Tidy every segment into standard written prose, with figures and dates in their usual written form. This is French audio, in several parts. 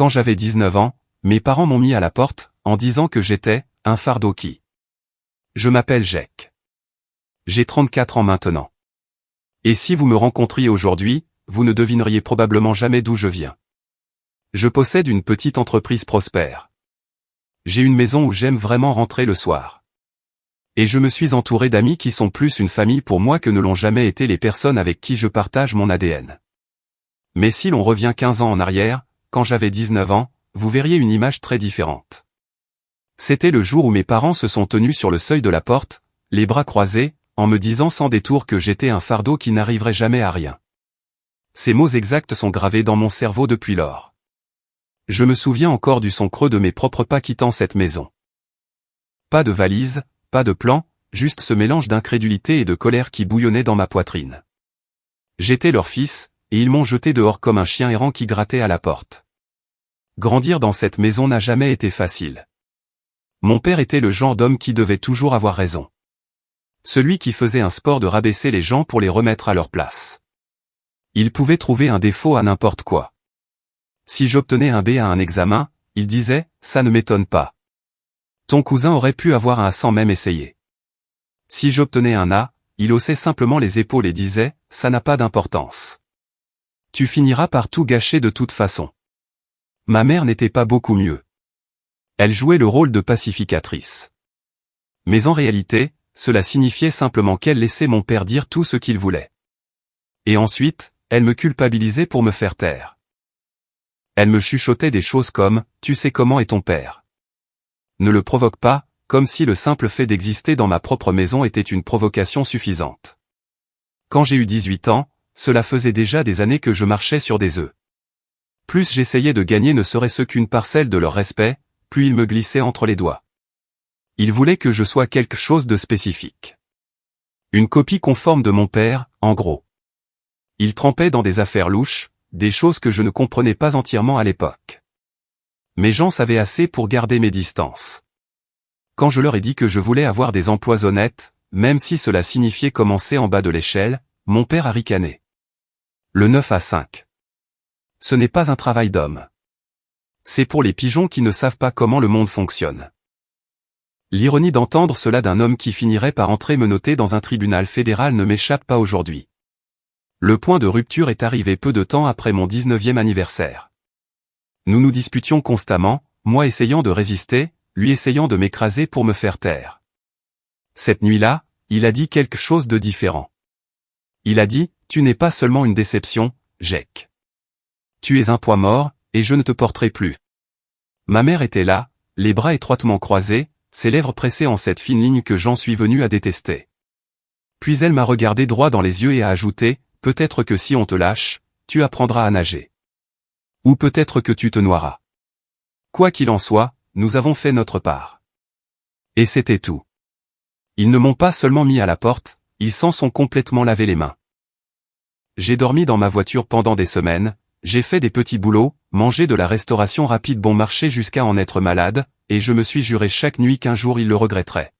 Quand j'avais 19 ans, mes parents m'ont mis à la porte, en disant que j'étais un fardeau qui. Je m'appelle Jack. J'ai 34 ans maintenant. Et si vous me rencontriez aujourd'hui, vous ne devineriez probablement jamais d'où je viens. Je possède une petite entreprise prospère. J'ai une maison où j'aime vraiment rentrer le soir. Et je me suis entouré d'amis qui sont plus une famille pour moi que ne l'ont jamais été les personnes avec qui je partage mon ADN. Mais si l'on revient 15 ans en arrière, quand j'avais 19 ans, vous verriez une image très différente. C'était le jour où mes parents se sont tenus sur le seuil de la porte, les bras croisés, en me disant sans détour que j'étais un fardeau qui n'arriverait jamais à rien. Ces mots exacts sont gravés dans mon cerveau depuis lors. Je me souviens encore du son creux de mes propres pas quittant cette maison. Pas de valise, pas de plan, juste ce mélange d'incrédulité et de colère qui bouillonnait dans ma poitrine. J'étais leur fils, et ils m'ont jeté dehors comme un chien errant qui grattait à la porte. Grandir dans cette maison n'a jamais été facile. Mon père était le genre d'homme qui devait toujours avoir raison. Celui qui faisait un sport de rabaisser les gens pour les remettre à leur place. Il pouvait trouver un défaut à n'importe quoi. Si j'obtenais un B à un examen, il disait, ça ne m'étonne pas. Ton cousin aurait pu avoir un A sans même essayer. Si j'obtenais un A, il haussait simplement les épaules et disait, ça n'a pas d'importance. Tu finiras par tout gâcher de toute façon. Ma mère n'était pas beaucoup mieux. Elle jouait le rôle de pacificatrice. Mais en réalité, cela signifiait simplement qu'elle laissait mon père dire tout ce qu'il voulait. Et ensuite, elle me culpabilisait pour me faire taire. Elle me chuchotait des choses comme « Tu sais comment est ton père ?» Ne le provoque pas, comme si le simple fait d'exister dans ma propre maison était une provocation suffisante. Quand j'ai eu 18 ans, cela faisait déjà des années que je marchais sur des œufs. Plus j'essayais de gagner ne serait-ce qu'une parcelle de leur respect, plus ils me glissaient entre les doigts. Ils voulaient que je sois quelque chose de spécifique. Une copie conforme de mon père, en gros. Ils trempaient dans des affaires louches, des choses que je ne comprenais pas entièrement à l'époque. Mais j'en savais assez pour garder mes distances. Quand je leur ai dit que je voulais avoir des emplois honnêtes, même si cela signifiait commencer en bas de l'échelle, mon père a ricané. Le 9 à 5. Ce n'est pas un travail d'homme. C'est pour les pigeons qui ne savent pas comment le monde fonctionne. L'ironie d'entendre cela d'un homme qui finirait par entrer menotté dans un tribunal fédéral ne m'échappe pas aujourd'hui. Le point de rupture est arrivé peu de temps après mon 19e anniversaire. Nous nous disputions constamment, moi essayant de résister, lui essayant de m'écraser pour me faire taire. Cette nuit-là, il a dit quelque chose de différent. Il a dit, « Tu n'es pas seulement une déception, Jack. Tu es un poids mort, et je ne te porterai plus. » Ma mère était là, les bras étroitement croisés, ses lèvres pressées en cette fine ligne que j'en suis venu à détester. Puis elle m'a regardé droit dans les yeux et a ajouté, « Peut-être que si on te lâche, tu apprendras à nager. Ou peut-être que tu te noieras. Quoi qu'il en soit, nous avons fait notre part. » Et c'était tout. Ils ne m'ont pas seulement mis à la porte, ils s'en sont complètement lavé les mains. J'ai dormi dans ma voiture pendant des semaines, j'ai fait des petits boulots, mangé de la restauration rapide bon marché jusqu'à en être malade, et je me suis juré chaque nuit qu'un jour ils le regretteraient.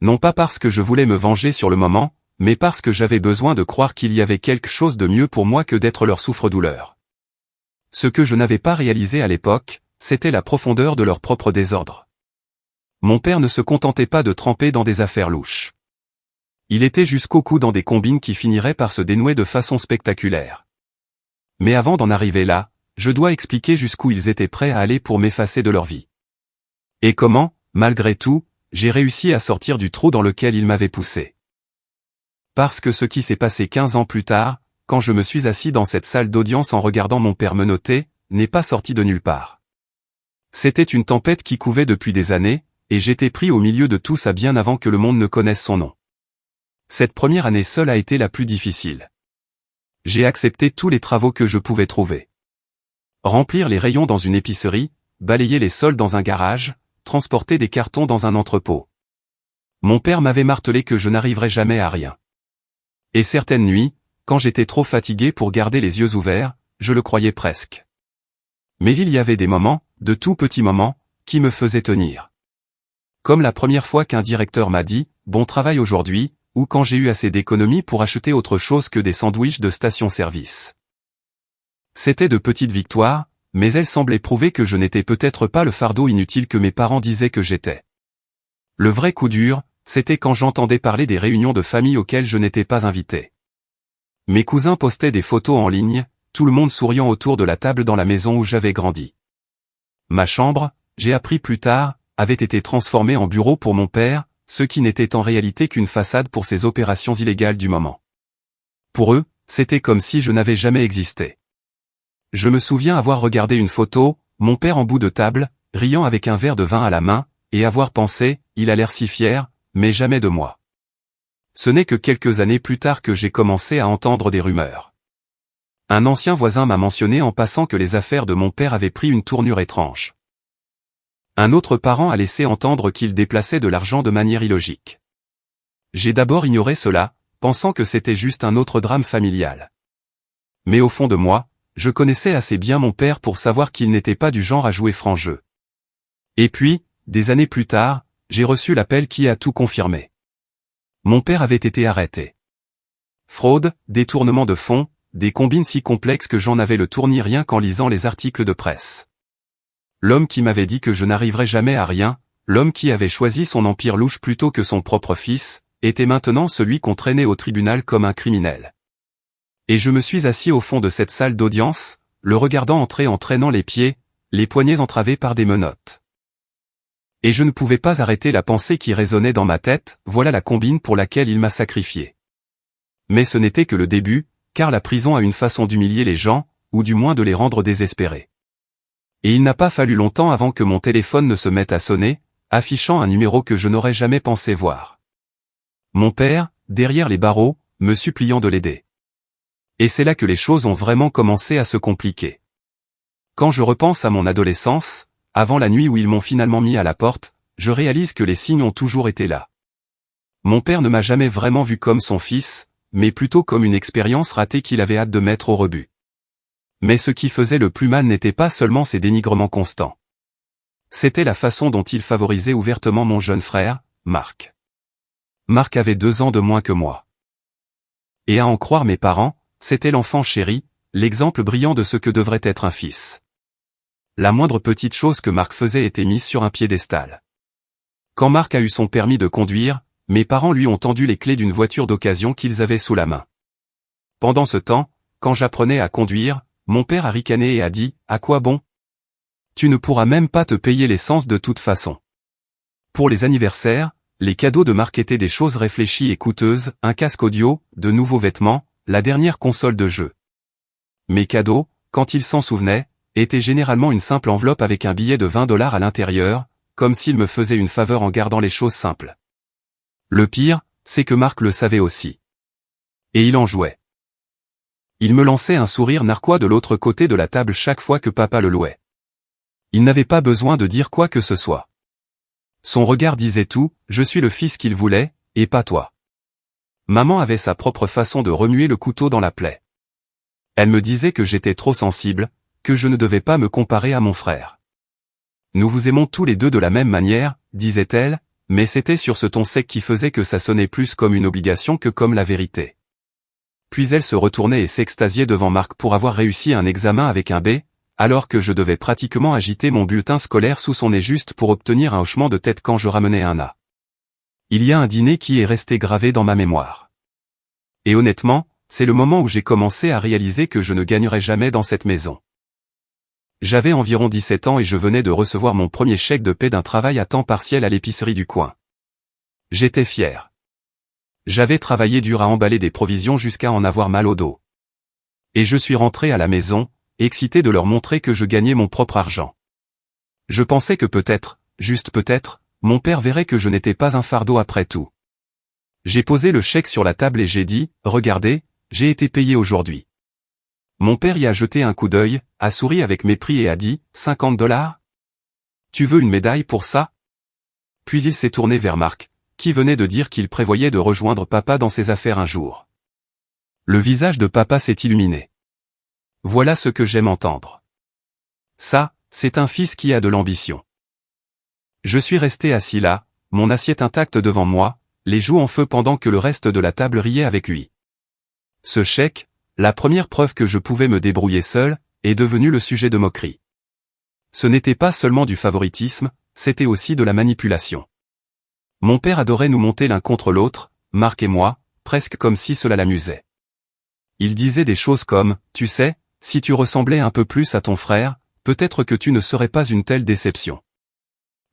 Non pas parce que je voulais me venger sur le moment, mais parce que j'avais besoin de croire qu'il y avait quelque chose de mieux pour moi que d'être leur souffre-douleur. Ce que je n'avais pas réalisé à l'époque, c'était la profondeur de leur propre désordre. Mon père ne se contentait pas de tremper dans des affaires louches. Il était jusqu'au cou dans des combines qui finiraient par se dénouer de façon spectaculaire. Mais avant d'en arriver là, je dois expliquer jusqu'où ils étaient prêts à aller pour m'effacer de leur vie. Et comment, malgré tout, j'ai réussi à sortir du trou dans lequel ils m'avaient poussé. Parce que ce qui s'est passé 15 ans plus tard, quand je me suis assis dans cette salle d'audience en regardant mon père menotter, n'est pas sorti de nulle part. C'était une tempête qui couvait depuis des années, et j'étais pris au milieu de tout ça bien avant que le monde ne connaisse son nom. Cette première année seule a été la plus difficile. J'ai accepté tous les travaux que je pouvais trouver. Remplir les rayons dans une épicerie, balayer les sols dans un garage, transporter des cartons dans un entrepôt. Mon père m'avait martelé que je n'arriverais jamais à rien. Et certaines nuits, quand j'étais trop fatigué pour garder les yeux ouverts, je le croyais presque. Mais il y avait des moments, de tout petits moments, qui me faisaient tenir. Comme la première fois qu'un directeur m'a dit « Bon travail aujourd'hui », ou quand j'ai eu assez d'économies pour acheter autre chose que des sandwichs de station-service. C'était de petites victoires, mais elle semblait prouver que je n'étais peut-être pas le fardeau inutile que mes parents disaient que j'étais. Le vrai coup dur, c'était quand j'entendais parler des réunions de famille auxquelles je n'étais pas invité. Mes cousins postaient des photos en ligne, tout le monde souriant autour de la table dans la maison où j'avais grandi. Ma chambre, j'ai appris plus tard, avait été transformée en bureau pour mon père, ce qui n'était en réalité qu'une façade pour ses opérations illégales du moment. Pour eux, c'était comme si je n'avais jamais existé. Je me souviens avoir regardé une photo, mon père en bout de table, riant avec un verre de vin à la main, et avoir pensé, il a l'air si fier, mais jamais de moi. Ce n'est que quelques années plus tard que j'ai commencé à entendre des rumeurs. Un ancien voisin m'a mentionné en passant que les affaires de mon père avaient pris une tournure étrange. Un autre parent a laissé entendre qu'il déplaçait de l'argent de manière illogique. J'ai d'abord ignoré cela, pensant que c'était juste un autre drame familial. Mais au fond de moi, je connaissais assez bien mon père pour savoir qu'il n'était pas du genre à jouer franc jeu. Et puis, des années plus tard, j'ai reçu l'appel qui a tout confirmé. Mon père avait été arrêté. Fraude, détournement de fonds, des combines si complexes que j'en avais le tournis rien qu'en lisant les articles de presse. L'homme qui m'avait dit que je n'arriverais jamais à rien, l'homme qui avait choisi son empire louche plutôt que son propre fils, était maintenant celui qu'on traînait au tribunal comme un criminel. Et je me suis assis au fond de cette salle d'audience, le regardant entrer en traînant les pieds, les poignets entravés par des menottes. Et je ne pouvais pas arrêter la pensée qui résonnait dans ma tête, voilà la combine pour laquelle il m'a sacrifié. Mais ce n'était que le début, car la prison a une façon d'humilier les gens, ou du moins de les rendre désespérés. Et il n'a pas fallu longtemps avant que mon téléphone ne se mette à sonner, affichant un numéro que je n'aurais jamais pensé voir. Mon père, derrière les barreaux, me suppliant de l'aider. Et c'est là que les choses ont vraiment commencé à se compliquer. Quand je repense à mon adolescence, avant la nuit où ils m'ont finalement mis à la porte, je réalise que les signes ont toujours été là. Mon père ne m'a jamais vraiment vu comme son fils, mais plutôt comme une expérience ratée qu'il avait hâte de mettre au rebut. Mais ce qui faisait le plus mal n'était pas seulement ses dénigrements constants. C'était la façon dont il favorisait ouvertement mon jeune frère, Marc. Marc avait 2 ans de moins que moi. Et à en croire mes parents, c'était l'enfant chéri, l'exemple brillant de ce que devrait être un fils. La moindre petite chose que Marc faisait était mise sur un piédestal. Quand Marc a eu son permis de conduire, mes parents lui ont tendu les clés d'une voiture d'occasion qu'ils avaient sous la main. Pendant ce temps, quand j'apprenais à conduire, mon père a ricané et a dit « À quoi bon ? Tu ne pourras même pas te payer l'essence de toute façon. » Pour les anniversaires, les cadeaux de Marc étaient des choses réfléchies et coûteuses, un casque audio, de nouveaux vêtements, la dernière console de jeu. Mes cadeaux, quand il s'en souvenait, étaient généralement une simple enveloppe avec un billet de 20 $ à l'intérieur, comme s'il me faisait une faveur en gardant les choses simples. Le pire, c'est que Marc le savait aussi. Et il en jouait. Il me lançait un sourire narquois de l'autre côté de la table chaque fois que papa le louait. Il n'avait pas besoin de dire quoi que ce soit. Son regard disait tout, je suis le fils qu'il voulait, et pas toi. Maman avait sa propre façon de remuer le couteau dans la plaie. Elle me disait que j'étais trop sensible, que je ne devais pas me comparer à mon frère. Nous vous aimons tous les deux de la même manière, disait-elle, mais c'était sur ce ton sec qui faisait que ça sonnait plus comme une obligation que comme la vérité. Puis elle se retournait et s'extasiait devant Marc pour avoir réussi un examen avec un B, alors que je devais pratiquement agiter mon bulletin scolaire sous son nez juste pour obtenir un hochement de tête quand je ramenais un A. Il y a un dîner qui est resté gravé dans ma mémoire. Et honnêtement, c'est le moment où j'ai commencé à réaliser que je ne gagnerais jamais dans cette maison. J'avais environ 17 ans et je venais de recevoir mon premier chèque de paie d'un travail à temps partiel à l'épicerie du coin. J'étais fier. J'avais travaillé dur à emballer des provisions jusqu'à en avoir mal au dos. Et je suis rentré à la maison, excité de leur montrer que je gagnais mon propre argent. Je pensais que peut-être, juste peut-être, mon père verrait que je n'étais pas un fardeau après tout. J'ai posé le chèque sur la table et j'ai dit, regardez, j'ai été payé aujourd'hui. Mon père y a jeté un coup d'œil, a souri avec mépris et a dit, 50 $? Tu veux une médaille pour ça? Puis il s'est tourné vers Marc, qui venait de dire qu'il prévoyait de rejoindre papa dans ses affaires un jour. Le visage de papa s'est illuminé. Voilà ce que j'aime entendre. Ça, c'est un fils qui a de l'ambition. Je suis resté assis là, mon assiette intacte devant moi, les joues en feu pendant que le reste de la table riait avec lui. Ce chèque, la première preuve que je pouvais me débrouiller seul, est devenu le sujet de moquerie. Ce n'était pas seulement du favoritisme, c'était aussi de la manipulation. Mon père adorait nous monter l'un contre l'autre, Marc et moi, presque comme si cela l'amusait. Il disait des choses comme, tu sais, si tu ressemblais un peu plus à ton frère, peut-être que tu ne serais pas une telle déception.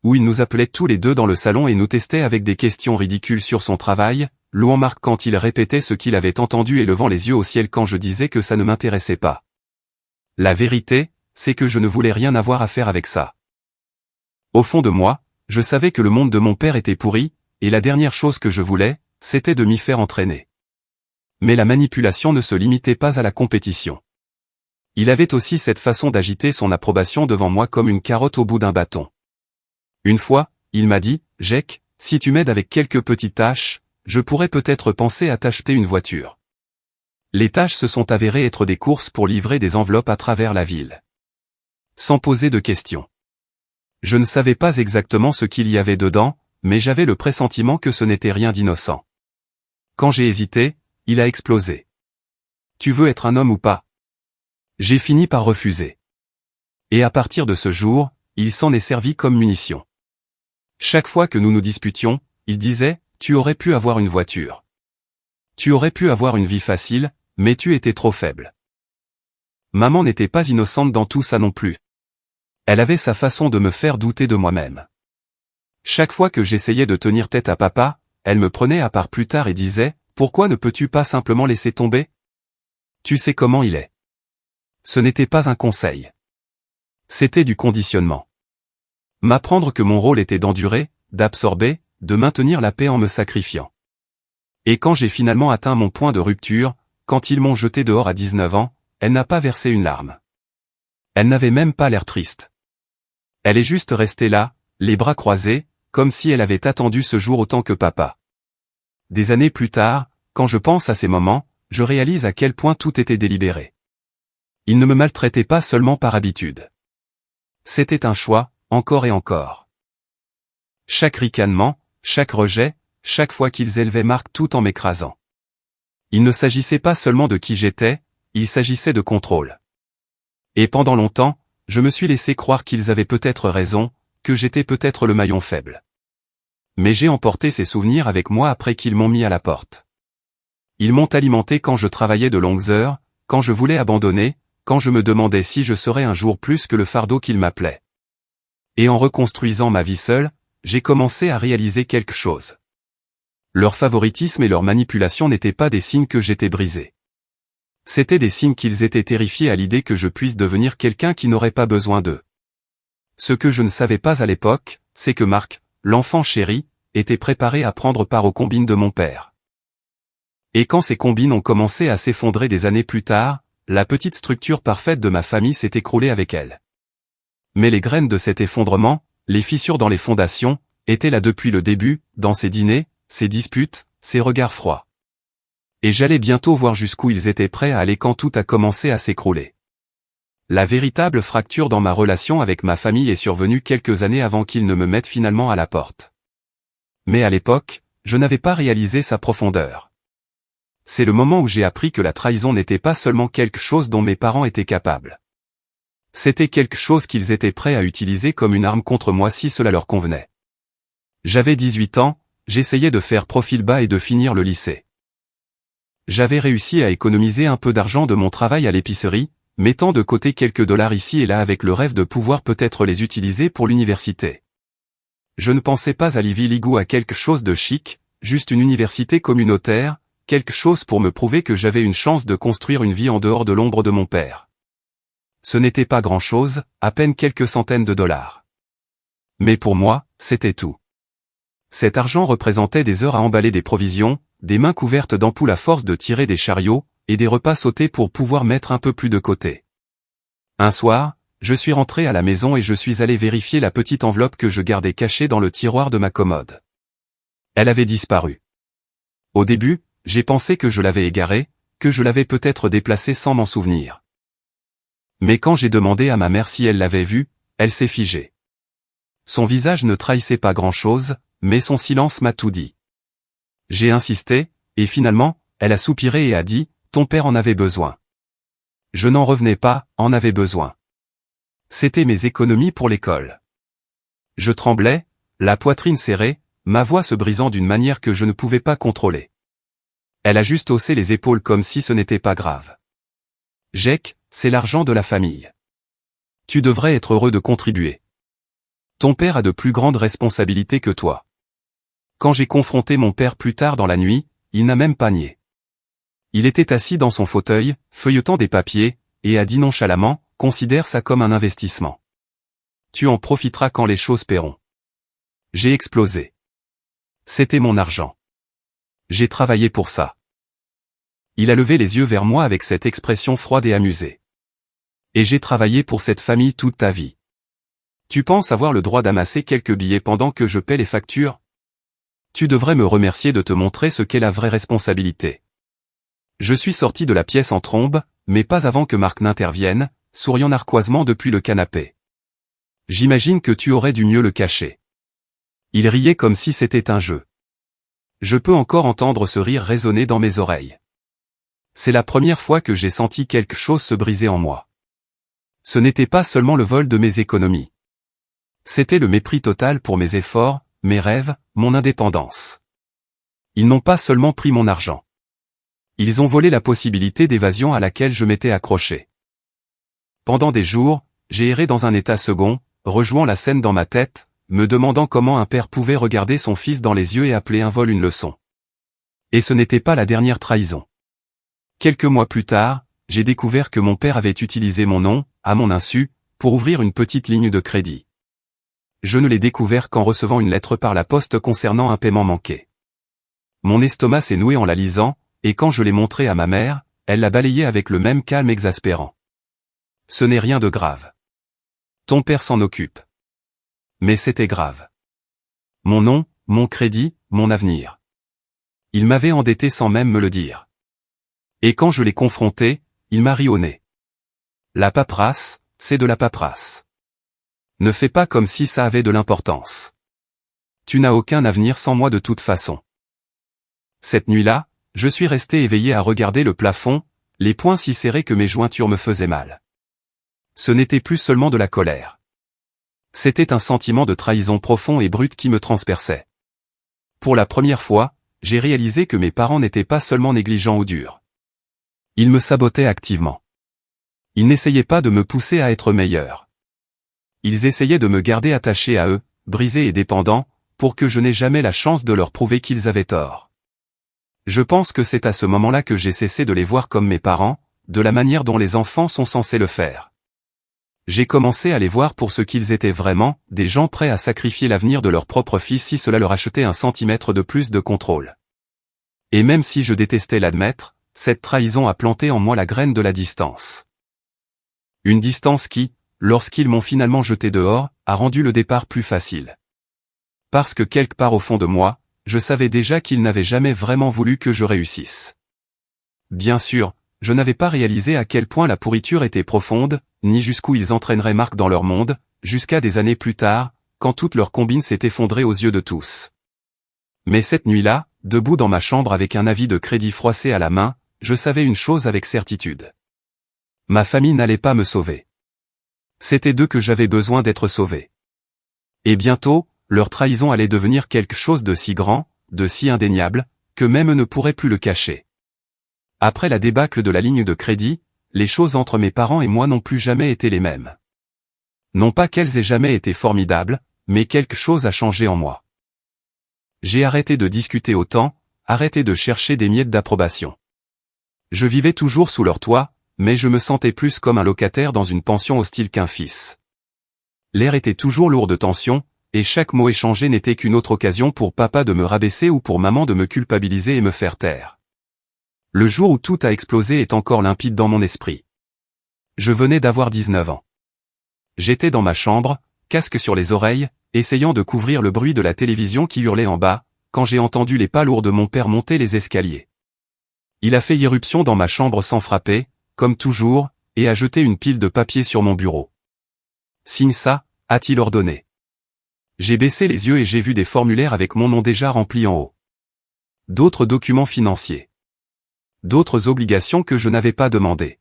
Ou il nous appelait tous les deux dans le salon et nous testait avec des questions ridicules sur son travail, louant Marc quand il répétait ce qu'il avait entendu et levant les yeux au ciel quand je disais que ça ne m'intéressait pas. La vérité, c'est que je ne voulais rien avoir à faire avec ça. Au fond de moi, je savais que le monde de mon père était pourri, et la dernière chose que je voulais, c'était de m'y faire entraîner. Mais la manipulation ne se limitait pas à la compétition. Il avait aussi cette façon d'agiter son approbation devant moi comme une carotte au bout d'un bâton. Une fois, il m'a dit, « Jake, si tu m'aides avec quelques petites tâches, je pourrais peut-être penser à t'acheter une voiture. » Les tâches se sont avérées être des courses pour livrer des enveloppes à travers la ville. Sans poser de questions. Je ne savais pas exactement ce qu'il y avait dedans, mais j'avais le pressentiment que ce n'était rien d'innocent. Quand j'ai hésité, il a explosé. « Tu veux être un homme ou pas ?» J'ai fini par refuser. Et à partir de ce jour, il s'en est servi comme munition. Chaque fois que nous nous disputions, il disait, « Tu aurais pu avoir une voiture. Tu aurais pu avoir une vie facile, mais tu étais trop faible. » Maman n'était pas innocente dans tout ça non plus. Elle avait sa façon de me faire douter de moi-même. Chaque fois que j'essayais de tenir tête à papa, elle me prenait à part plus tard et disait, « Pourquoi ne peux-tu pas simplement laisser tomber? Tu sais comment il est. » Ce n'était pas un conseil. C'était du conditionnement. M'apprendre que mon rôle était d'endurer, d'absorber, de maintenir la paix en me sacrifiant. Et quand j'ai finalement atteint mon point de rupture, quand ils m'ont jeté dehors à 19 ans, elle n'a pas versé une larme. Elle n'avait même pas l'air triste. Elle est juste restée là, les bras croisés, comme si elle avait attendu ce jour autant que papa. Des années plus tard, quand je pense à ces moments, je réalise à quel point tout était délibéré. Il ne me maltraitait pas seulement par habitude. C'était un choix, encore et encore. Chaque ricanement, chaque rejet, chaque fois qu'ils élevaient Marc tout en m'écrasant. Il ne s'agissait pas seulement de qui j'étais, il s'agissait de contrôle. Et pendant longtemps, je me suis laissé croire qu'ils avaient peut-être raison, que j'étais peut-être le maillon faible. Mais j'ai emporté ces souvenirs avec moi après qu'ils m'ont mis à la porte. Ils m'ont alimenté quand je travaillais de longues heures, quand je voulais abandonner, quand je me demandais si je serais un jour plus que le fardeau qu'ils m'appelaient. Et en reconstruisant ma vie seule, j'ai commencé à réaliser quelque chose. Leur favoritisme et leur manipulation n'étaient pas des signes que j'étais brisé. C'étaient des signes qu'ils étaient terrifiés à l'idée que je puisse devenir quelqu'un qui n'aurait pas besoin d'eux. Ce que je ne savais pas à l'époque, c'est que Marc, l'enfant chéri, était préparé à prendre part aux combines de mon père. Et quand ces combines ont commencé à s'effondrer des années plus tard, la petite structure parfaite de ma famille s'est écroulée avec elle. Mais les graines de cet effondrement, les fissures dans les fondations, étaient là depuis le début, dans ces dîners, ces disputes, ces regards froids. Et j'allais bientôt voir jusqu'où ils étaient prêts à aller quand tout a commencé à s'écrouler. La véritable fracture dans ma relation avec ma famille est survenue quelques années avant qu'ils ne me mettent finalement à la porte. Mais à l'époque, je n'avais pas réalisé sa profondeur. C'est le moment où j'ai appris que la trahison n'était pas seulement quelque chose dont mes parents étaient capables. C'était quelque chose qu'ils étaient prêts à utiliser comme une arme contre moi si cela leur convenait. J'avais 18 ans, j'essayais de faire profil bas et de finir le lycée. J'avais réussi à économiser un peu d'argent de mon travail à l'épicerie, mettant de côté quelques dollars ici et là avec le rêve de pouvoir peut-être les utiliser pour l'université. Je ne pensais pas à l'Ivy League ou à quelque chose de chic, juste une université communautaire, quelque chose pour me prouver que j'avais une chance de construire une vie en dehors de l'ombre de mon père. Ce n'était pas grand-chose, à peine quelques centaines de dollars. Mais pour moi, c'était tout. Cet argent représentait des heures à emballer des provisions, des mains couvertes d'ampoules à force de tirer des chariots, et des repas sautés pour pouvoir mettre un peu plus de côté. Un soir, je suis rentré à la maison et je suis allé vérifier la petite enveloppe que je gardais cachée dans le tiroir de ma commode. Elle avait disparu. Au début, j'ai pensé que je l'avais égarée, que je l'avais peut-être déplacée sans m'en souvenir. Mais quand j'ai demandé à ma mère si elle l'avait vue, elle s'est figée. Son visage ne trahissait pas grand-chose, mais son silence m'a tout dit. J'ai insisté, et finalement, elle a soupiré et a dit, « Ton père en avait besoin. » Je n'en revenais pas, en avait besoin. C'étaient mes économies pour l'école. Je tremblais, la poitrine serrée, ma voix se brisant d'une manière que je ne pouvais pas contrôler. Elle a juste haussé les épaules comme si ce n'était pas grave. Jake, c'est l'argent de la famille. Tu devrais être heureux de contribuer. Ton père a de plus grandes responsabilités que toi. Quand j'ai confronté mon père plus tard dans la nuit, il n'a même pas nié. Il était assis dans son fauteuil, feuilletant des papiers, et a dit nonchalamment, considère ça comme un investissement. Tu en profiteras quand les choses paieront. J'ai explosé. C'était mon argent. J'ai travaillé pour ça. Il a levé les yeux vers moi avec cette expression froide et amusée. Et j'ai travaillé pour cette famille toute ta vie. Tu penses avoir le droit d'amasser quelques billets pendant que je paie les factures? Tu devrais me remercier de te montrer ce qu'est la vraie responsabilité. Je suis sorti de la pièce en trombe, mais pas avant que Marc n'intervienne, souriant narquoisement depuis le canapé. J'imagine que tu aurais dû mieux le cacher. Il riait comme si c'était un jeu. Je peux encore entendre ce rire résonner dans mes oreilles. C'est la première fois que j'ai senti quelque chose se briser en moi. Ce n'était pas seulement le vol de mes économies. C'était le mépris total pour mes efforts, mes rêves, mon indépendance. Ils n'ont pas seulement pris mon argent. Ils ont volé la possibilité d'évasion à laquelle je m'étais accroché. Pendant des jours, j'ai erré dans un état second, rejouant la scène dans ma tête, me demandant comment un père pouvait regarder son fils dans les yeux et appeler un vol une leçon. Et ce n'était pas la dernière trahison. Quelques mois plus tard, j'ai découvert que mon père avait utilisé mon nom, à mon insu, pour ouvrir une petite ligne de crédit. Je ne l'ai découvert qu'en recevant une lettre par la poste concernant un paiement manqué. Mon estomac s'est noué en la lisant, et quand je l'ai montrée à ma mère, elle l'a balayée avec le même calme exaspérant. Ce n'est rien de grave. Ton père s'en occupe. Mais c'était grave. Mon nom, mon crédit, mon avenir. Il m'avait endetté sans même me le dire. Et quand je l'ai confronté, il m'a ri au nez. La paperasse, c'est de la paperasse. Ne fais pas comme si ça avait de l'importance. Tu n'as aucun avenir sans moi de toute façon. Cette nuit-là, je suis resté éveillé à regarder le plafond, les poings si serrés que mes jointures me faisaient mal. Ce n'était plus seulement de la colère. C'était un sentiment de trahison profond et brut qui me transperçait. Pour la première fois, j'ai réalisé que mes parents n'étaient pas seulement négligents ou durs. Ils me sabotaient activement. Ils n'essayaient pas de me pousser à être meilleur. Ils essayaient de me garder attaché à eux, brisé et dépendant, pour que je n'aie jamais la chance de leur prouver qu'ils avaient tort. Je pense que c'est à ce moment-là que j'ai cessé de les voir comme mes parents, de la manière dont les enfants sont censés le faire. J'ai commencé à les voir pour ce qu'ils étaient vraiment, des gens prêts à sacrifier l'avenir de leur propre fils si cela leur achetait un centimètre de plus de contrôle. Et même si je détestais l'admettre, cette trahison a planté en moi la graine de la distance. Une distance qui, lorsqu'ils m'ont finalement jeté dehors, a rendu le départ plus facile. Parce que quelque part au fond de moi, je savais déjà qu'ils n'avaient jamais vraiment voulu que je réussisse. Bien sûr, je n'avais pas réalisé à quel point la pourriture était profonde, ni jusqu'où ils entraîneraient Marc dans leur monde, jusqu'à des années plus tard, quand toute leur combine s'est effondrée aux yeux de tous. Mais cette nuit-là, debout dans ma chambre avec un avis de crédit froissé à la main, je savais une chose avec certitude. Ma famille n'allait pas me sauver. C'était d'eux que j'avais besoin d'être sauvé. Et bientôt, leur trahison allait devenir quelque chose de si grand, de si indéniable, que même eux ne pourraient plus le cacher. Après la débâcle de la ligne de crédit, les choses entre mes parents et moi n'ont plus jamais été les mêmes. Non pas qu'elles aient jamais été formidables, mais quelque chose a changé en moi. J'ai arrêté de discuter autant, arrêté de chercher des miettes d'approbation. Je vivais toujours sous leur toit, mais je me sentais plus comme un locataire dans une pension hostile qu'un fils. L'air était toujours lourd de tension, et chaque mot échangé n'était qu'une autre occasion pour papa de me rabaisser ou pour maman de me culpabiliser et me faire taire. Le jour où tout a explosé est encore limpide dans mon esprit. Je venais d'avoir 19 ans. J'étais dans ma chambre, casque sur les oreilles, essayant de couvrir le bruit de la télévision qui hurlait en bas, quand j'ai entendu les pas lourds de mon père monter les escaliers. Il a fait irruption dans ma chambre sans frapper, comme toujours, et a jeté une pile de papiers sur mon bureau. Signe ça, a-t-il ordonné. J'ai baissé les yeux et j'ai vu des formulaires avec mon nom déjà rempli en haut. D'autres documents financiers. D'autres obligations que je n'avais pas demandées.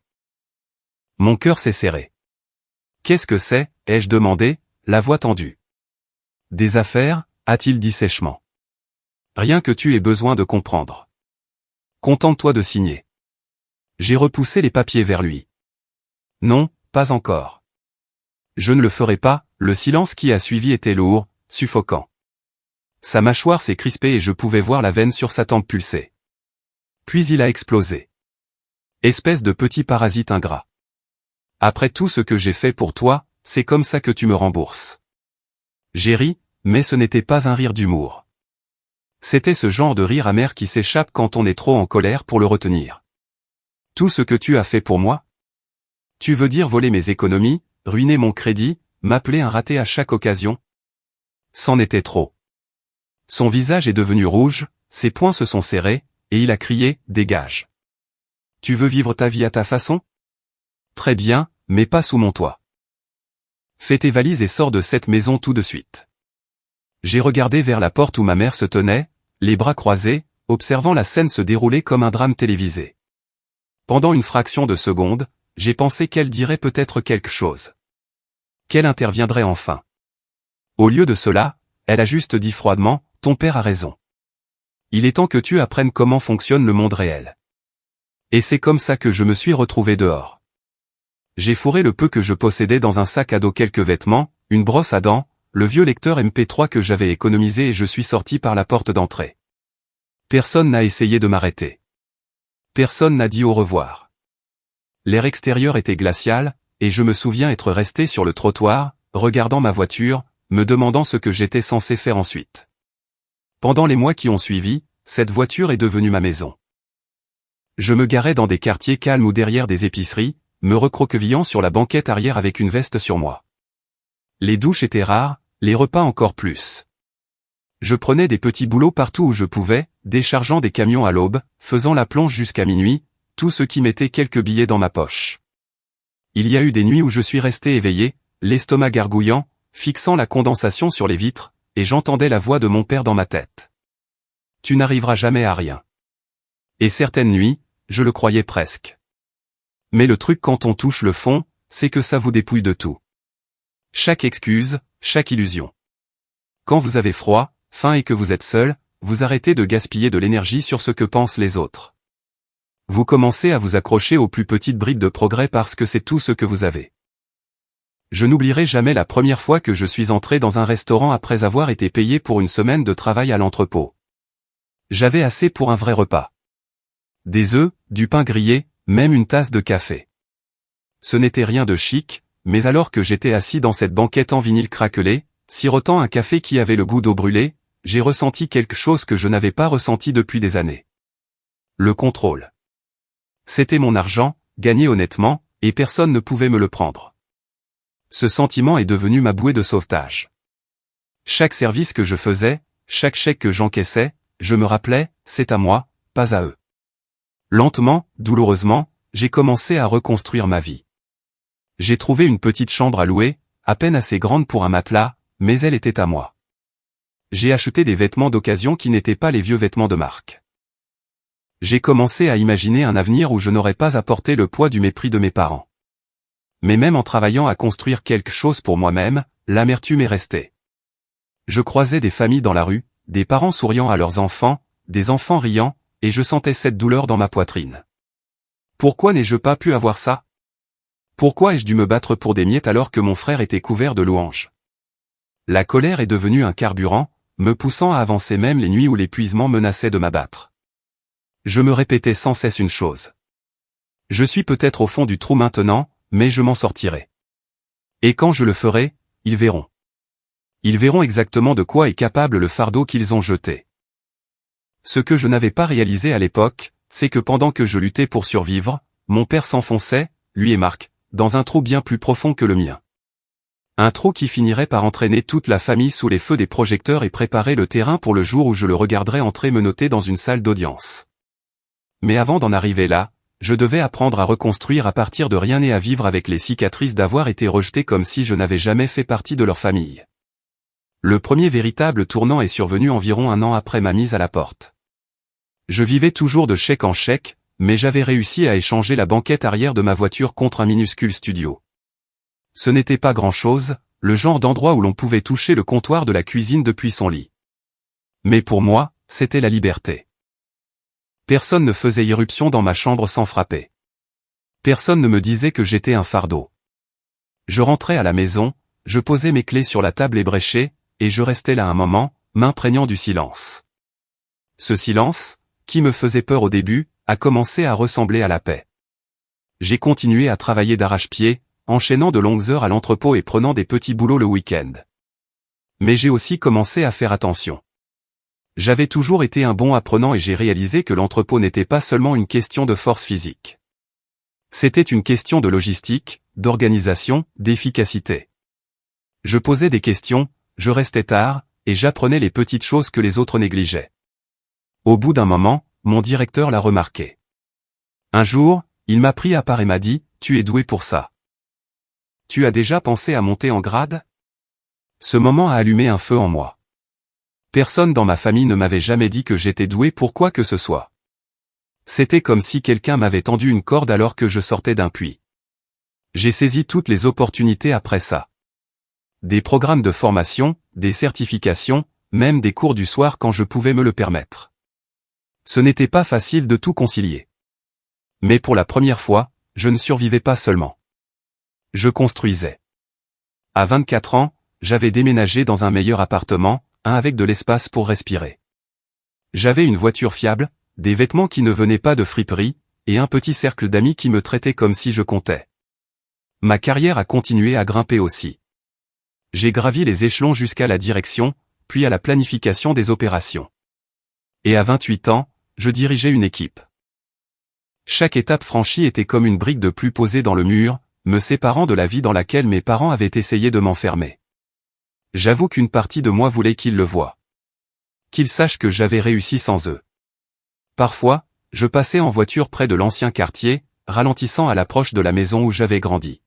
Mon cœur s'est serré. Qu'est-ce que c'est, ai-je demandé, la voix tendue. Des affaires, a-t-il dit sèchement. Rien que tu aies besoin de comprendre. Contente-toi de signer. J'ai repoussé les papiers vers lui. Non, pas encore. Je ne le ferai pas, le silence qui a suivi était lourd, suffocant. Sa mâchoire s'est crispée et je pouvais voir la veine sur sa tempe pulser. Puis il a explosé. Espèce de petit parasite ingrat. Après tout ce que j'ai fait pour toi, c'est comme ça que tu me rembourses. J'ai ri, mais ce n'était pas un rire d'humour. C'était ce genre de rire amer qui s'échappe quand on est trop en colère pour le retenir. Tout ce que tu as fait pour moi? Tu veux dire voler mes économies, ruiner mon crédit, m'appeler un raté à chaque occasion? C'en était trop. Son visage est devenu rouge, ses poings se sont serrés, et il a crié, dégage. Tu veux vivre ta vie à ta façon? Très bien, mais pas sous mon toit. Fais tes valises et sors de cette maison tout de suite. J'ai regardé vers la porte où ma mère se tenait, les bras croisés, observant la scène se dérouler comme un drame télévisé. Pendant une fraction de seconde, j'ai pensé qu'elle dirait peut-être quelque chose. Qu'elle interviendrait enfin. Au lieu de cela, elle a juste dit froidement, ton père a raison. Il est temps que tu apprennes comment fonctionne le monde réel. Et c'est comme ça que je me suis retrouvé dehors. J'ai fourré le peu que je possédais dans un sac à dos, quelques vêtements, une brosse à dents, le vieux lecteur MP3 que j'avais économisé et je suis sorti par la porte d'entrée. Personne n'a essayé de m'arrêter. Personne n'a dit au revoir. L'air extérieur était glacial, et je me souviens être resté sur le trottoir, regardant ma voiture, me demandant ce que j'étais censé faire ensuite. Pendant les mois qui ont suivi, cette voiture est devenue ma maison. Je me garais dans des quartiers calmes ou derrière des épiceries, me recroquevillant sur la banquette arrière avec une veste sur moi. Les douches étaient rares, les repas encore plus. Je prenais des petits boulots partout où je pouvais, déchargeant des camions à l'aube, faisant la plonge jusqu'à minuit, tout ce qui mettait quelques billets dans ma poche. Il y a eu des nuits où je suis resté éveillé, l'estomac gargouillant, fixant la condensation sur les vitres, et j'entendais la voix de mon père dans ma tête. Tu n'arriveras jamais à rien. Et certaines nuits, je le croyais presque. Mais le truc quand on touche le fond, c'est que ça vous dépouille de tout. Chaque excuse, chaque illusion. Quand vous avez froid, faim et que vous êtes seul, vous arrêtez de gaspiller de l'énergie sur ce que pensent les autres. Vous commencez à vous accrocher aux plus petites brides de progrès parce que c'est tout ce que vous avez. Je n'oublierai jamais la première fois que je suis entré dans un restaurant après avoir été payé pour une semaine de travail à l'entrepôt. J'avais assez pour un vrai repas. Des œufs, du pain grillé, même une tasse de café. Ce n'était rien de chic, mais alors que j'étais assis dans cette banquette en vinyle craquelé, sirotant un café qui avait le goût d'eau brûlée, j'ai ressenti quelque chose que je n'avais pas ressenti depuis des années. Le contrôle. C'était mon argent, gagné honnêtement, et personne ne pouvait me le prendre. Ce sentiment est devenu ma bouée de sauvetage. Chaque service que je faisais, chaque chèque que j'encaissais, je me rappelais, c'est à moi, pas à eux. Lentement, douloureusement, j'ai commencé à reconstruire ma vie. J'ai trouvé une petite chambre à louer, à peine assez grande pour un matelas, mais elle était à moi. J'ai acheté des vêtements d'occasion qui n'étaient pas les vieux vêtements de marque. J'ai commencé à imaginer un avenir où je n'aurais pas à porter le poids du mépris de mes parents. Mais même en travaillant à construire quelque chose pour moi-même, l'amertume est restée. Je croisais des familles dans la rue, des parents souriant à leurs enfants, des enfants riant, et je sentais cette douleur dans ma poitrine. Pourquoi n'ai-je pas pu avoir ça? Pourquoi ai-je dû me battre pour des miettes alors que mon frère était couvert de louanges? La colère est devenue un carburant, me poussant à avancer même les nuits où l'épuisement menaçait de m'abattre. Je me répétais sans cesse une chose. Je suis peut-être au fond du trou maintenant, mais je m'en sortirai. Et quand je le ferai, ils verront. Ils verront exactement de quoi est capable le fardeau qu'ils ont jeté. Ce que je n'avais pas réalisé à l'époque, c'est que pendant que je luttais pour survivre, mon père s'enfonçait, lui et Marc, dans un trou bien plus profond que le mien. Un trou qui finirait par entraîner toute la famille sous les feux des projecteurs et préparer le terrain pour le jour où je le regarderais entrer menotté dans une salle d'audience. Mais avant d'en arriver là, je devais apprendre à reconstruire à partir de rien et à vivre avec les cicatrices d'avoir été rejeté comme si je n'avais jamais fait partie de leur famille. Le premier véritable tournant est survenu environ 1 an après ma mise à la porte. Je vivais toujours de chèque en chèque, mais j'avais réussi à échanger la banquette arrière de ma voiture contre un minuscule studio. Ce n'était pas grand-chose, le genre d'endroit où l'on pouvait toucher le comptoir de la cuisine depuis son lit. Mais pour moi, c'était la liberté. Personne ne faisait irruption dans ma chambre sans frapper. Personne ne me disait que j'étais un fardeau. Je rentrais à la maison, je posais mes clés sur la table ébréchée, et je restais là un moment, m'imprégnant du silence. Ce silence, qui me faisait peur au début, a commencé à ressembler à la paix. J'ai continué à travailler d'arrache-pied, enchaînant de longues heures à l'entrepôt et prenant des petits boulots le week-end. Mais j'ai aussi commencé à faire attention. J'avais toujours été un bon apprenant et j'ai réalisé que l'entrepôt n'était pas seulement une question de force physique. C'était une question de logistique, d'organisation, d'efficacité. Je posais des questions, je restais tard, et j'apprenais les petites choses que les autres négligeaient. Au bout d'un moment, mon directeur l'a remarqué. Un jour, il m'a pris à part et m'a dit, « Tu es doué pour ça. Tu as déjà pensé à monter en grade ?» Ce moment a allumé un feu en moi. Personne dans ma famille ne m'avait jamais dit que j'étais doué pour quoi que ce soit. C'était comme si quelqu'un m'avait tendu une corde alors que je sortais d'un puits. J'ai saisi toutes les opportunités après ça. Des programmes de formation, des certifications, même des cours du soir quand je pouvais me le permettre. Ce n'était pas facile de tout concilier. Mais pour la première fois, je ne survivais pas seulement. Je construisais. À 24 ans, j'avais déménagé dans un meilleur appartement, un avec de l'espace pour respirer. J'avais une voiture fiable, des vêtements qui ne venaient pas de friperie, et un petit cercle d'amis qui me traitaient comme si je comptais. Ma carrière a continué à grimper aussi. J'ai gravi les échelons jusqu'à la direction, puis à la planification des opérations. Et à 28 ans, je dirigeais une équipe. Chaque étape franchie était comme une brique de plus posée dans le mur, me séparant de la vie dans laquelle mes parents avaient essayé de m'enfermer. J'avoue qu'une partie de moi voulait qu'ils le voient. Qu'ils sachent que j'avais réussi sans eux. Parfois, je passais en voiture près de l'ancien quartier, ralentissant à l'approche de la maison où j'avais grandi.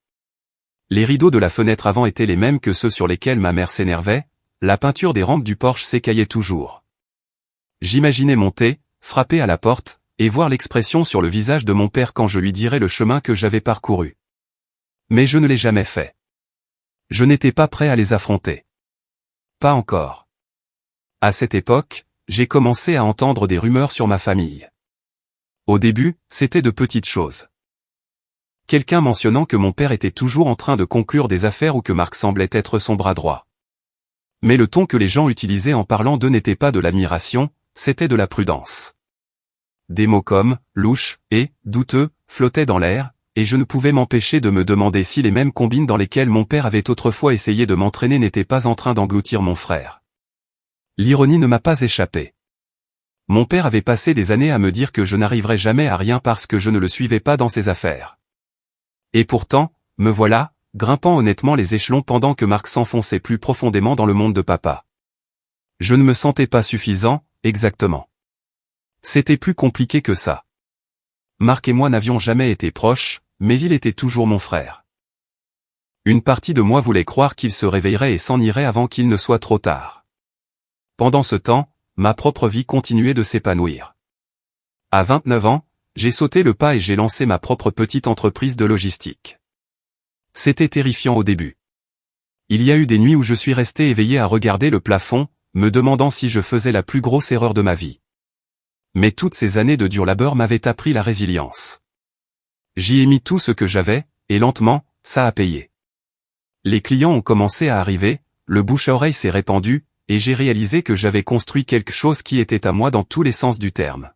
Les rideaux de la fenêtre avant étaient les mêmes que ceux sur lesquels ma mère s'énervait, la peinture des rampes du porche s'écaillait toujours. J'imaginais monter, frapper à la porte, et voir l'expression sur le visage de mon père quand je lui dirais le chemin que j'avais parcouru. Mais je ne l'ai jamais fait. Je n'étais pas prêt à les affronter. Pas encore. À cette époque, j'ai commencé à entendre des rumeurs sur ma famille. Au début, c'était de petites choses. Quelqu'un mentionnant que mon père était toujours en train de conclure des affaires ou que Marc semblait être son bras droit. Mais le ton que les gens utilisaient en parlant d'eux n'était pas de l'admiration, c'était de la prudence. Des mots comme « louche » et « douteux » flottaient dans l'air, et je ne pouvais m'empêcher de me demander si les mêmes combines dans lesquelles mon père avait autrefois essayé de m'entraîner n'étaient pas en train d'engloutir mon frère. L'ironie ne m'a pas échappé. Mon père avait passé des années à me dire que je n'arriverais jamais à rien parce que je ne le suivais pas dans ses affaires. Et pourtant, me voilà, grimpant honnêtement les échelons pendant que Marc s'enfonçait plus profondément dans le monde de papa. Je ne me sentais pas suffisant, exactement. C'était plus compliqué que ça. Marc et moi n'avions jamais été proches, mais il était toujours mon frère. Une partie de moi voulait croire qu'il se réveillerait et s'en irait avant qu'il ne soit trop tard. Pendant ce temps, ma propre vie continuait de s'épanouir. À 29 ans, j'ai sauté le pas et j'ai lancé ma propre petite entreprise de logistique. C'était terrifiant au début. Il y a eu des nuits où je suis resté éveillé à regarder le plafond, me demandant si je faisais la plus grosse erreur de ma vie. Mais toutes ces années de dur labeur m'avaient appris la résilience. J'y ai mis tout ce que j'avais, et lentement, ça a payé. Les clients ont commencé à arriver, le bouche à oreille s'est répandu, et j'ai réalisé que j'avais construit quelque chose qui était à moi dans tous les sens du terme.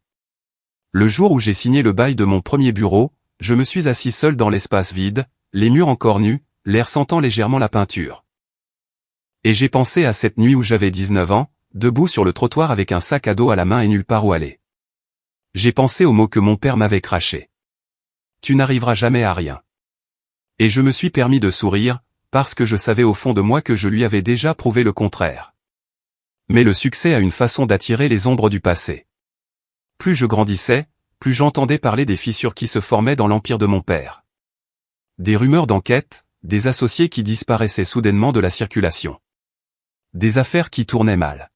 Le jour où j'ai signé le bail de mon premier bureau, je me suis assis seul dans l'espace vide, les murs encore nus, l'air sentant légèrement la peinture. Et j'ai pensé à cette nuit où j'avais 19 ans, debout sur le trottoir avec un sac à dos à la main et nulle part où aller. J'ai pensé aux mots que mon père m'avait crachés. Tu n'arriveras jamais à rien. Et je me suis permis de sourire, parce que je savais au fond de moi que je lui avais déjà prouvé le contraire. Mais le succès a une façon d'attirer les ombres du passé. Plus je grandissais, plus j'entendais parler des fissures qui se formaient dans l'empire de mon père. Des rumeurs d'enquête, des associés qui disparaissaient soudainement de la circulation. Des affaires qui tournaient mal.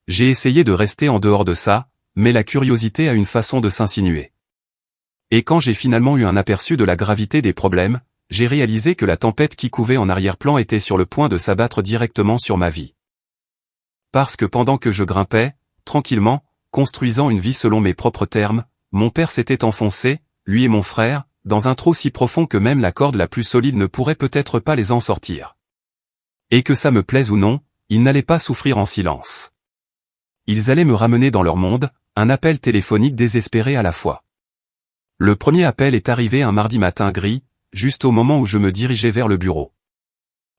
J'ai essayé de rester en dehors de ça, mais la curiosité a une façon de s'insinuer. Et quand j'ai finalement eu un aperçu de la gravité des problèmes, j'ai réalisé que la tempête qui couvait en arrière-plan était sur le point de s'abattre directement sur ma vie. Parce que pendant que je grimpais, tranquillement, construisant une vie selon mes propres termes, mon père s'était enfoncé, lui et mon frère, dans un trou si profond que même la corde la plus solide ne pourrait peut-être pas les en sortir. Et que ça me plaise ou non, ils n'allaient pas souffrir en silence. Ils allaient me ramener dans leur monde, un appel téléphonique désespéré à la fois. Le premier appel est arrivé un mardi matin gris, juste au moment où je me dirigeais vers le bureau.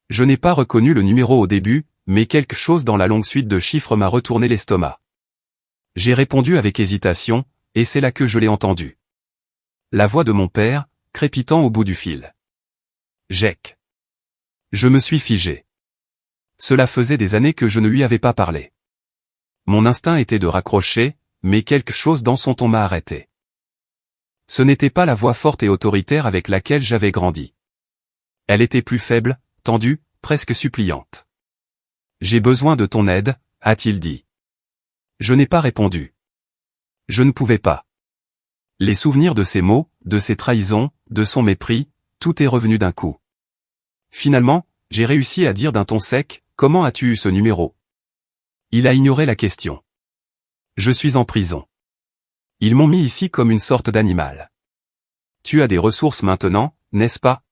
Je n'ai pas reconnu le numéro au début, mais quelque chose dans la longue suite de chiffres m'a retourné l'estomac. J'ai répondu avec hésitation, et c'est là que je l'ai entendu. La voix de mon père, crépitant au bout du fil. Jake. Je me suis figé. Cela faisait des années que je ne lui avais pas parlé. Mon instinct était de raccrocher, mais quelque chose dans son ton m'a arrêté. Ce n'était pas la voix forte et autoritaire avec laquelle j'avais grandi. Elle était plus faible, tendue, presque suppliante. « J'ai besoin de ton aide », a-t-il dit. Je n'ai pas répondu. Je ne pouvais pas. Les souvenirs de ses mots, de ses trahisons, de son mépris, tout est revenu d'un coup. Finalement, j'ai réussi à dire d'un ton sec, « Comment as-tu eu ce numéro ?» Il a ignoré la question. Je suis en prison. Ils m'ont mis ici comme une sorte d'animal. Tu as des ressources maintenant, n'est-ce pas?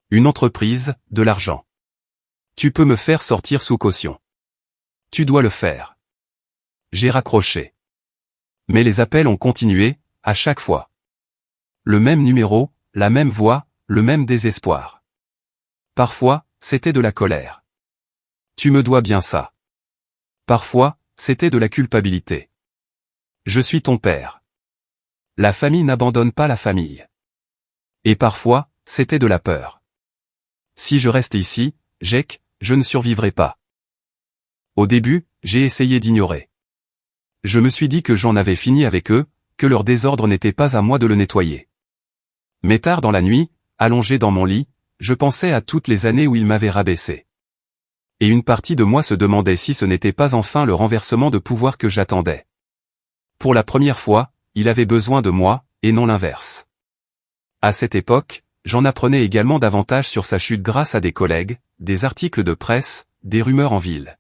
Une entreprise, de l'argent. Tu peux me faire sortir sous caution. Tu dois le faire. J'ai raccroché. Mais les appels ont continué, à chaque fois. Le même numéro, la même voix, le même désespoir. Parfois, c'était de la colère. Tu me dois bien ça. Parfois, c'était de la culpabilité. Je suis ton père. La famille n'abandonne pas la famille. Et parfois, c'était de la peur. Si je reste ici, Jake, je ne survivrai pas. Au début, j'ai essayé d'ignorer. Je me suis dit que j'en avais fini avec eux, que leur désordre n'était pas à moi de le nettoyer. Mais tard dans la nuit, allongé dans mon lit, je pensais à toutes les années où ils m'avaient rabaissé. Et une partie de moi se demandait si ce n'était pas enfin le renversement de pouvoir que j'attendais. Pour la première fois, il avait besoin de moi, et non l'inverse. À cette époque, j'en apprenais également davantage sur sa chute grâce à des collègues, des articles de presse, des rumeurs en ville.